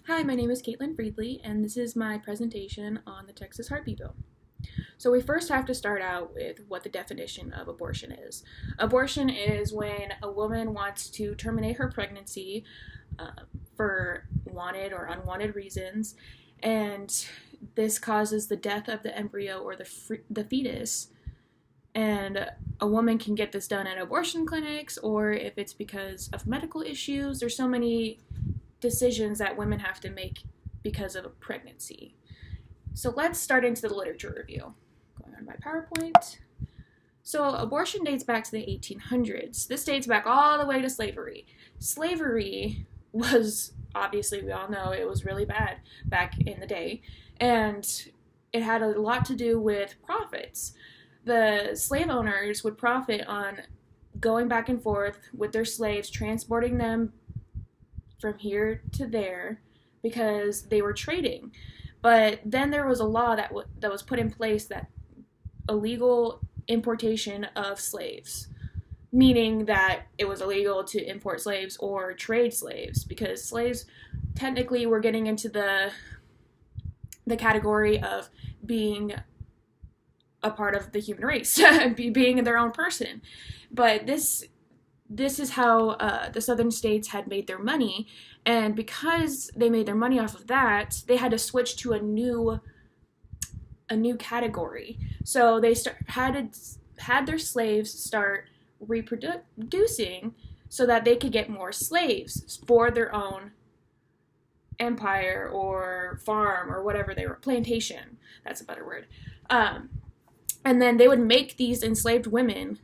Hi, my name is Caitlin Friedley, and this is my presentation on the Texas Heartbeat Bill. So we first have to start out with what the definition of abortion is. Abortion is when a woman wants to terminate her pregnancy for wanted or unwanted reasons, and this causes the death of the embryo or the fetus. And a woman can get this done at abortion clinics, or if it's because of medical issues. There's so many decisions that women have to make because of a pregnancy. So let's start into the literature review. Going on my PowerPoint. So abortion dates back to the 1800s. This dates back all the way to slavery. Slavery was, obviously we all know, it was really bad back in the day, and it had a lot to do with profits. The slave owners would profit on going back and forth with their slaves, transporting them from here to there because they were trading. But then there was a law that was put in place that illegal importation of slaves, meaning that it was illegal to import slaves or trade slaves, because slaves technically were getting into the category of being a part of the human race, being their own person. But this is how the southern states had made their money, and because they made their money off of that, they had to switch to a new category. So they had their slaves start reproducing so that they could get more slaves for their own empire or farm or whatever they were, plantation, that's a better word. And then they would make these enslaved women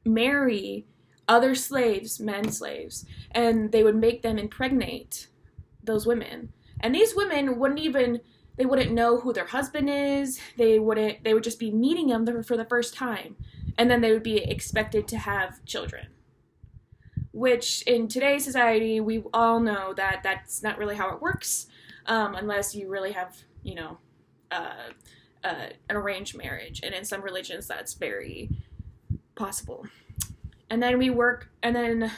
marry other slaves, men slaves, and they would make them impregnate those women. And these women wouldn't know who their husband is. They would just be meeting them for the first time, and then they would be expected to have children. Which in today's society, we all know that that's not really how it works, unless you really have, an arranged marriage. And in some religions, that's very possible. And then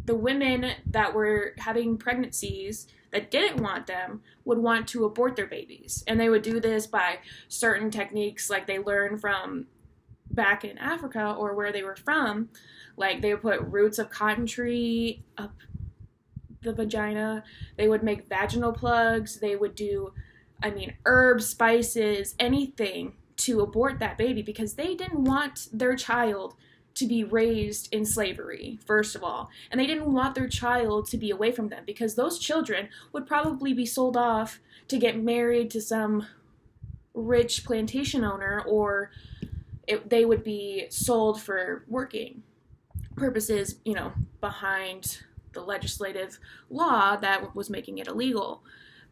the women that were having pregnancies that didn't want them would want to abort their babies. And they would do this by certain techniques like they learned from back in Africa or where they were from. Like they would put roots of cotton tree up the vagina. They would make vaginal plugs. They would do, herbs, spices, anything to abort that baby, because they didn't want their child to be raised in slavery, first of all. And they didn't want their child to be away from them, because those children would probably be sold off to get married to some rich plantation owner, or they would be sold for working purposes, behind the legislative law that was making it illegal.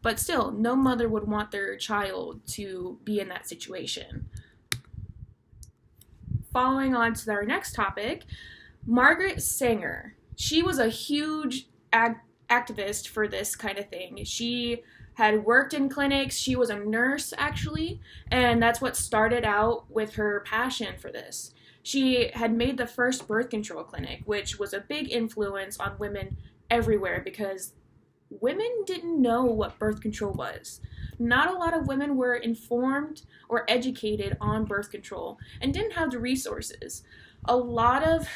But still, no mother would want their child to be in that situation. Following on to our next topic, Margaret Sanger. She was a huge activist for this kind of thing. She had worked in clinics. She was a nurse, actually, and that's what started out with her passion for this. She had made the first birth control clinic, which was a big influence on women everywhere, because women didn't know what birth control was. Not a lot of women were informed or educated on birth control and didn't have the resources. A lot of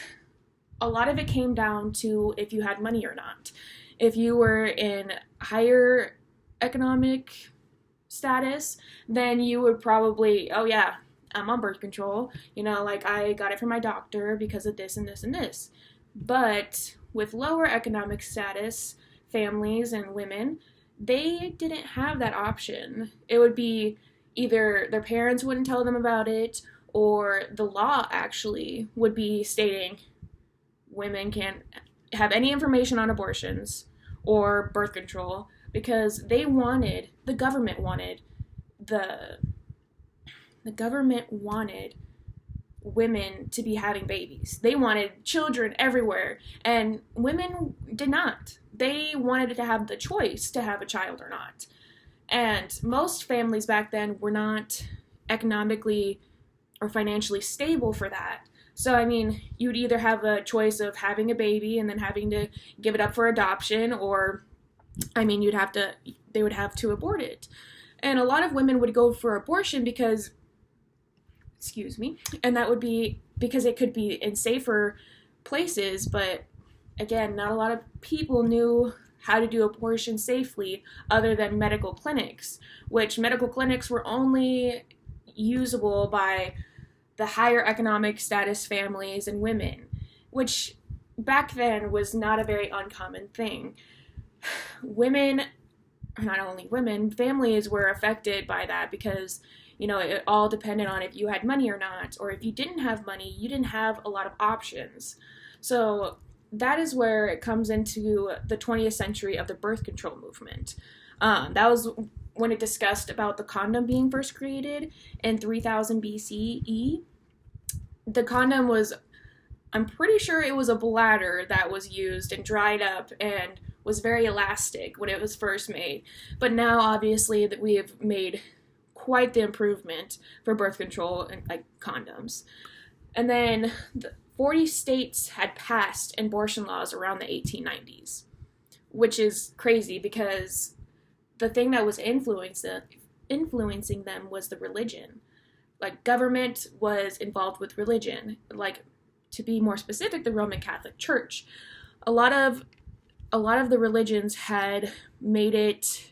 it came down to if you had money or not. If you were in higher economic status, then you would probably, oh yeah, I'm on birth control. I got it from my doctor because of this and this and this. But with lower economic status, families and women, they didn't have that option. It would be either their parents wouldn't tell them about it, or the law actually would be stating women can't have any information on abortions or birth control, because the government wanted women to be having babies. They wanted children everywhere, and women did not. They wanted to have the choice to have a child or not. And most families back then were not economically or financially stable for that. So, you'd either have a choice of having a baby and then having to give it up for adoption, or I mean, they would have to abort it. And a lot of women would go for abortion because, excuse me, and that would be because it could be in safer places, but again, not a lot of people knew how to do abortion safely other than medical clinics, which medical clinics were only usable by the higher economic status families and women, which back then was not a very uncommon thing. Women, not only women, families were affected by that because, it all depended on if you had money or not, or if you didn't have money, you didn't have a lot of options. So that is where it comes into the 20th century of the birth control movement. That was when it discussed about the condom being first created in 3000 BCE. The condom was, I'm pretty sure it was a bladder that was used and dried up and was very elastic when it was first made. But now, obviously, that we have made quite the improvement for birth control and like condoms. And then 40 states had passed abortion laws around the 1890s, which is crazy because the thing that was influencing them was the religion. Like, government was involved with religion. Like, to be more specific, the Roman Catholic Church. A lot of the religions had made it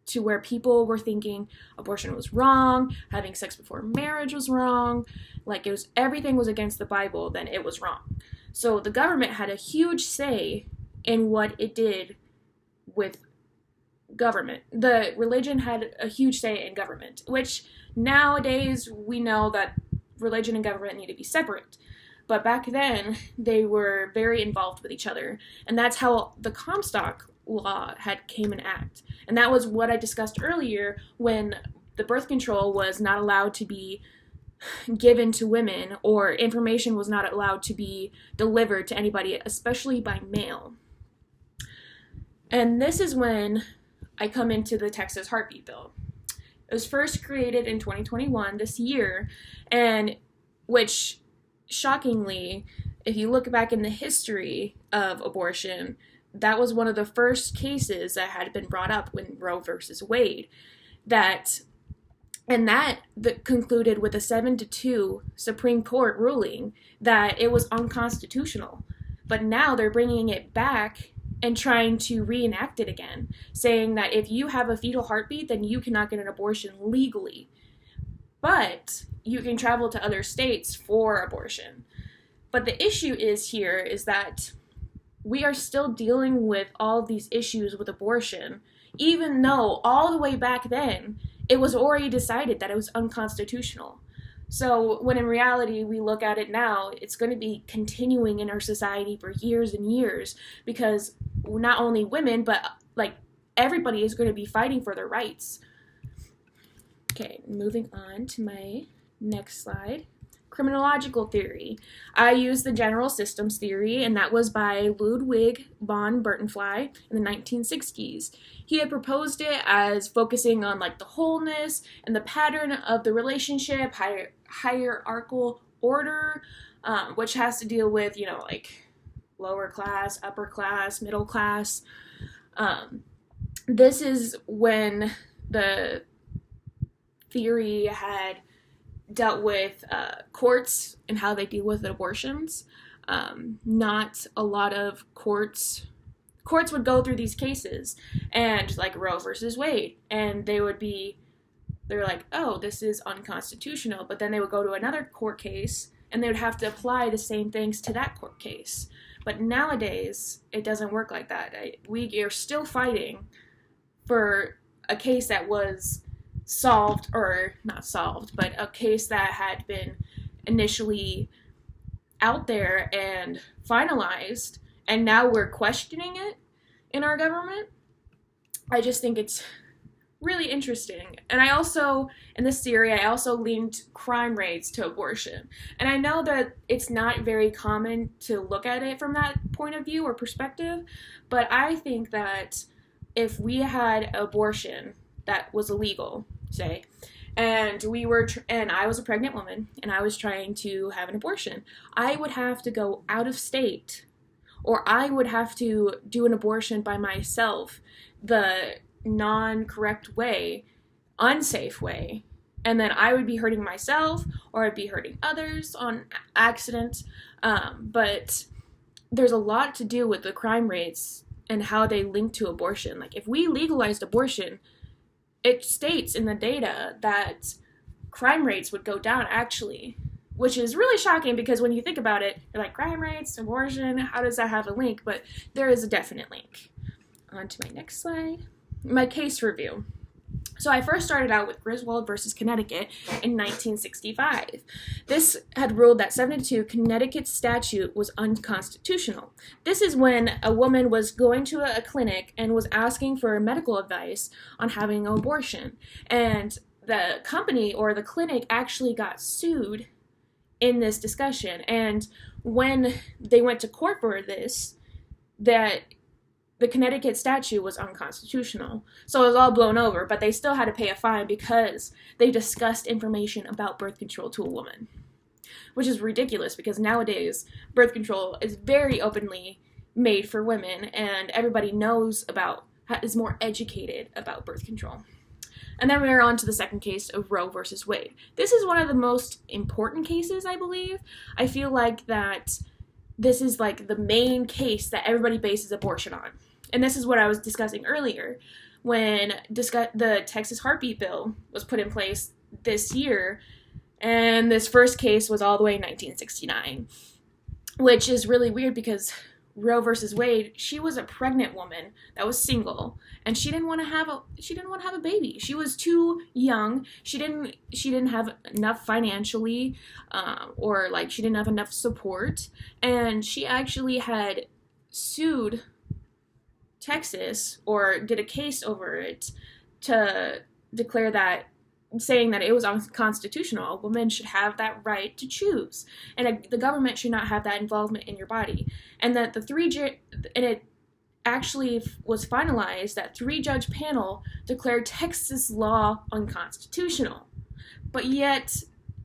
to where people were thinking abortion was wrong, having sex before marriage was wrong, like everything was against the Bible, then it was wrong. So the government had a huge say in what it did with government. The religion had a huge say in government, which nowadays we know that religion and government need to be separate. But back then, they were very involved with each other. And that's how the Comstock law came in act. And that was what I discussed earlier when the birth control was not allowed to be given to women, or information was not allowed to be delivered to anybody, especially by mail. And this is when I come into the Texas Heartbeat Bill. It was first created in 2021, this year, and which, shockingly, if you look back in the history of abortion, that was one of the first cases that had been brought up when Roe versus Wade. That concluded with a 7-2 Supreme Court ruling that it was unconstitutional. But now they're bringing it back and trying to reenact it again, saying that if you have a fetal heartbeat, then you cannot get an abortion legally. But you can travel to other states for abortion. But the issue is that we are still dealing with all of these issues with abortion, even though all the way back then, it was already decided that it was unconstitutional. So when in reality we look at it now, it's going to be continuing in our society for years and years, because not only women, but like everybody is going to be fighting for their rights. Okay, moving on to my next slide. Criminological theory. I used the general systems theory, and that was by Ludwig von Bernstein in the 1960s. He had proposed it as focusing on like the wholeness and the pattern of the relationship, hierarchical order, which has to deal with, like lower class, upper class, middle class. This is when the theory had dealt with courts and how they deal with abortions. Not a lot of courts would go through these cases, and like Roe versus Wade, and they're like, oh, this is unconstitutional, but then they would go to another court case and they would have to apply the same things to that court case. But nowadays it doesn't work like that. We are still fighting for a case that was solved, or not solved, but a case that had been initially out there and finalized, and now we're questioning it in our government. I just think it's really interesting. And I also, in this theory, I also linked crime rates to abortion. And I know that it's not very common to look at it from that point of view or perspective, but I think that if we had abortion that was illegal, say, and and I was a pregnant woman and I was trying to have an abortion, I would have to go out of state or I would have to do an abortion by myself the non-correct way, unsafe way, and then I would be hurting myself or I'd be hurting others on accident. But there's a lot to do with the crime rates and how they link to abortion. Like, if we legalized abortion, it states in the data that crime rates would go down, actually, which is really shocking because when you think about it, you're like, crime rates, abortion, how does that have a link? But there is a definite link. On to my next slide. My case review. So I first started out with Griswold versus Connecticut in 1965. This had ruled that 72 Connecticut statute was unconstitutional. This is when a woman was going to a clinic and was asking for medical advice on having an abortion. And the company or the clinic actually got sued in this discussion. And when they went to court for this, that the Connecticut statute was unconstitutional. So it was all blown over, but they still had to pay a fine because they discussed information about birth control to a woman, which is ridiculous because nowadays birth control is very openly made for women and everybody knows about, is more educated about birth control. And then we're on to the second case of Roe versus Wade. This is one of the most important cases, I believe. I feel like that this is like the main case that everybody bases abortion on. And this is what I was discussing earlier when the Texas heartbeat bill was put in place this year. And this first case was all the way in 1969, which is really weird because Roe versus Wade, she was a pregnant woman that was single, and she didn't want to have a baby. She was too young. She didn't have enough financially, or like she didn't have enough support, and she actually had sued Texas or did a case over it to declare that, saying that it was unconstitutional. A woman should have that right to choose, and the government should not have that involvement in your body. And that it actually was finalized that 3-judge panel declared Texas law unconstitutional. But yet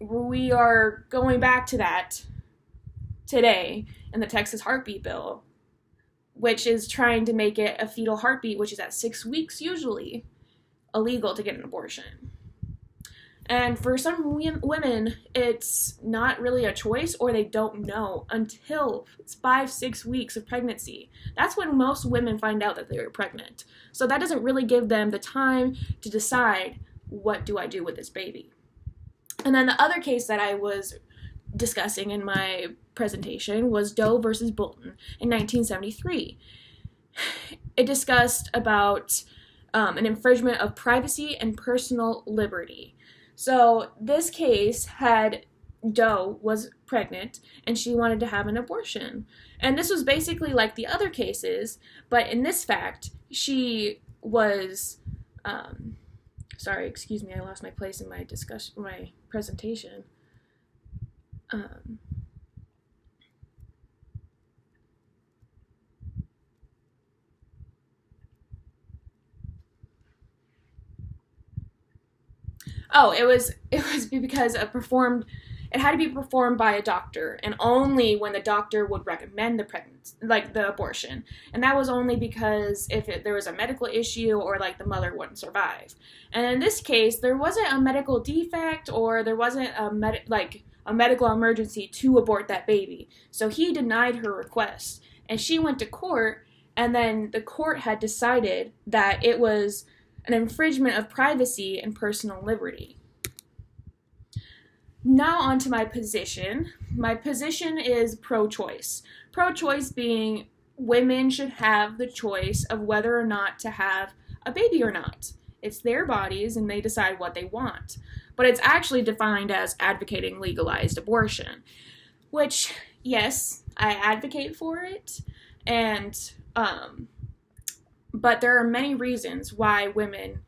we are going back to that today in the Texas heartbeat bill, which is trying to make it a fetal heartbeat, which is at 6 weeks usually, illegal to get an abortion. And for some women, it's not really a choice, or they don't know until it's 5-6 weeks of pregnancy. That's when most women find out that they're pregnant. So that doesn't really give them the time to decide, what do I do with this baby? And then the other case that I was discussing in my presentation was Doe versus Bolton in 1973. It discussed about an infringement of privacy and personal liberty. So this case had Doe was pregnant and she wanted to have an abortion. And this was basically like the other cases, but in this fact, she was, sorry, excuse me, I lost my place in my presentation. It was because it had to be performed by a doctor, and only when the doctor would recommend the pregnancy, like the abortion. And that was only because if there was a medical issue or like the mother wouldn't survive. And in this case, there wasn't a medical defect or there wasn't a medical emergency to abort that baby. So he denied her request, and she went to court, and then the court had decided that it was an infringement of privacy and personal liberty. Now on to my position. My position is pro-choice. Pro-choice being women should have the choice of whether or not to have a baby or not. It's their bodies and they decide what they want. But it's actually defined as advocating legalized abortion, which, yes, I advocate for it, and but there are many reasons why women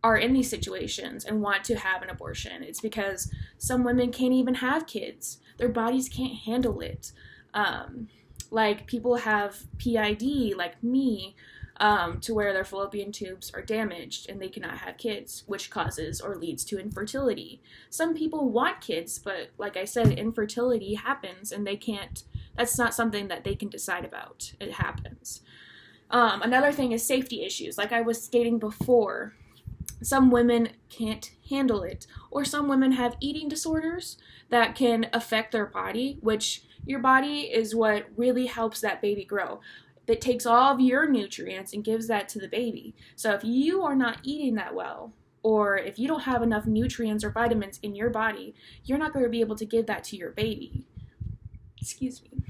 are in these situations and want to have an abortion. It's because some women can't even have kids. Their bodies can't handle it. Like people have PID, like me, to where their fallopian tubes are damaged and they cannot have kids, which causes or leads to infertility. Some people want kids, but like I said, infertility happens and they can't That's not something that they can decide about. It happens. Another thing is safety issues. Like I was stating before, some women can't handle it, or some women have eating disorders that can affect their body, which your body is what really helps that baby grow. It takes all of your nutrients and gives that to the baby. So if you are not eating that well, or if you don't have enough nutrients or vitamins in your body, you're not going to be able to give that to your baby. Excuse me.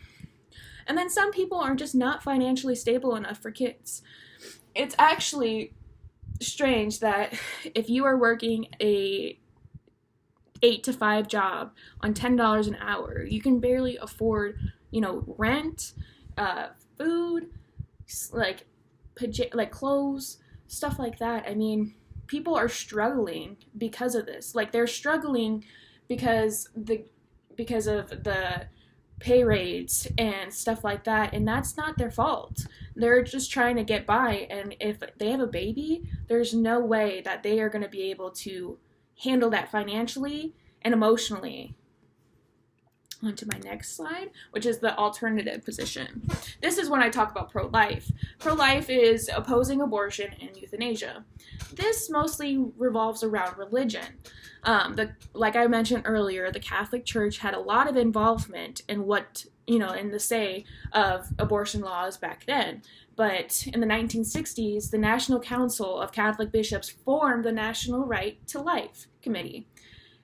And then some people are just not financially stable enough for kids. It's actually strange that if you are working a 8 to 5 job on $10 an hour, you can barely afford, rent, food, like clothes, stuff like that. I mean, people are struggling because of this. Like they're struggling because of the pay rates and stuff like that, and that's not their fault. They're just trying to get by, and if they have a baby, there's no way that they are going to be able to handle that financially and emotionally. On to my next slide, which is the alternative position. This is when I talk about pro-life. Pro-life is opposing abortion and euthanasia. This mostly revolves around religion. Like I mentioned earlier, the Catholic Church had a lot of involvement in in the say of abortion laws back then. But in the 1960s, the National Council of Catholic Bishops formed the National Right to Life Committee.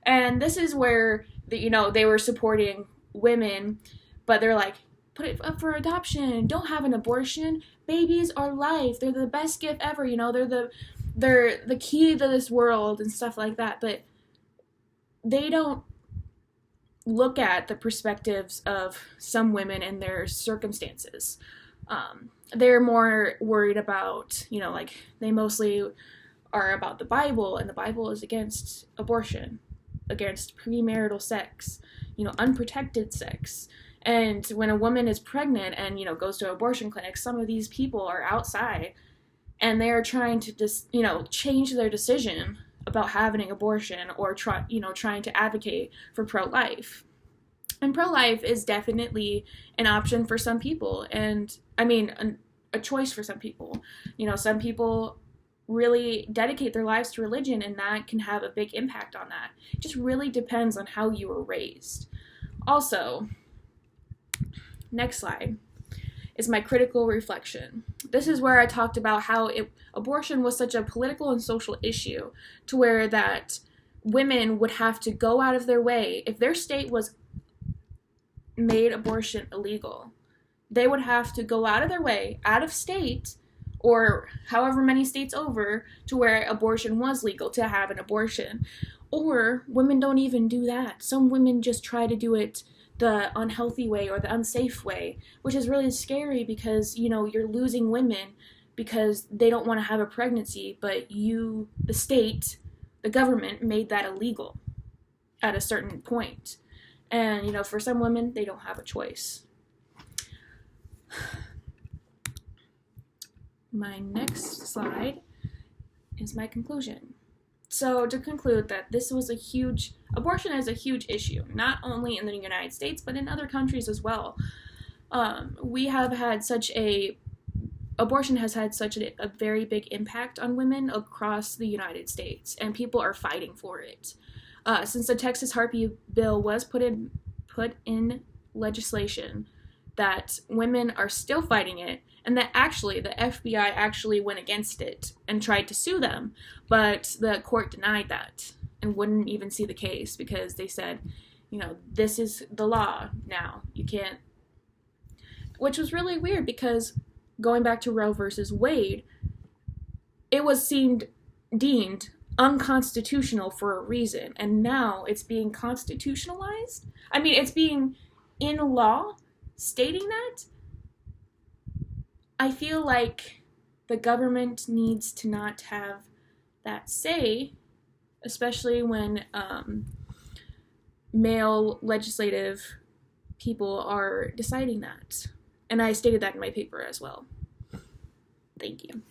And this is where they were supporting women, but they're like, put it up for adoption. Don't have an abortion. Babies are life. They're the best gift ever. They're the key to this world and stuff like that. But they don't look at the perspectives of some women and their circumstances. They're more worried about, they mostly are about the Bible, and the Bible is against abortion, against premarital sex, unprotected sex. And when a woman is pregnant and, goes to an abortion clinic, some of these people are outside and they're trying to just, change their decision about having an abortion, or trying to advocate for pro-life. And pro-life is definitely an option for some people, and a choice for some people. Some people really dedicate their lives to religion, and that can have a big impact on that. It just really depends on how you were raised. Also, next slide is my critical reflection. This is where I talked about how abortion was such a political and social issue, to where that women would have to go out of their way. If their state was made abortion illegal, they would have to go out of their way, out of state, or however many states over, to where abortion was legal, to have an abortion. Or women don't even do that. Some women just try to do it the unhealthy way or the unsafe way, which is really scary because, you're losing women because they don't want to have a pregnancy, but the state, the government made that illegal at a certain point. And, for some women, they don't have a choice. My next slide is my conclusion. So to conclude, that abortion is a huge issue, not only in the United States, but in other countries as well. Abortion has had such a very big impact on women across the United States, and people are fighting for it. Since the Texas Heartbeat Bill was put in legislation, that women are still fighting it, and that actually the FBI actually went against it and tried to sue them, but the court denied that and wouldn't even see the case because they said, this is the law now. You can't. Which was really weird because going back to Roe versus Wade, it was deemed unconstitutional for a reason, and now it's being constitutionalized. It's being in law stating that. I feel like the government needs to not have that say, especially when male legislative people are deciding that. And I stated that in my paper as well. Thank you.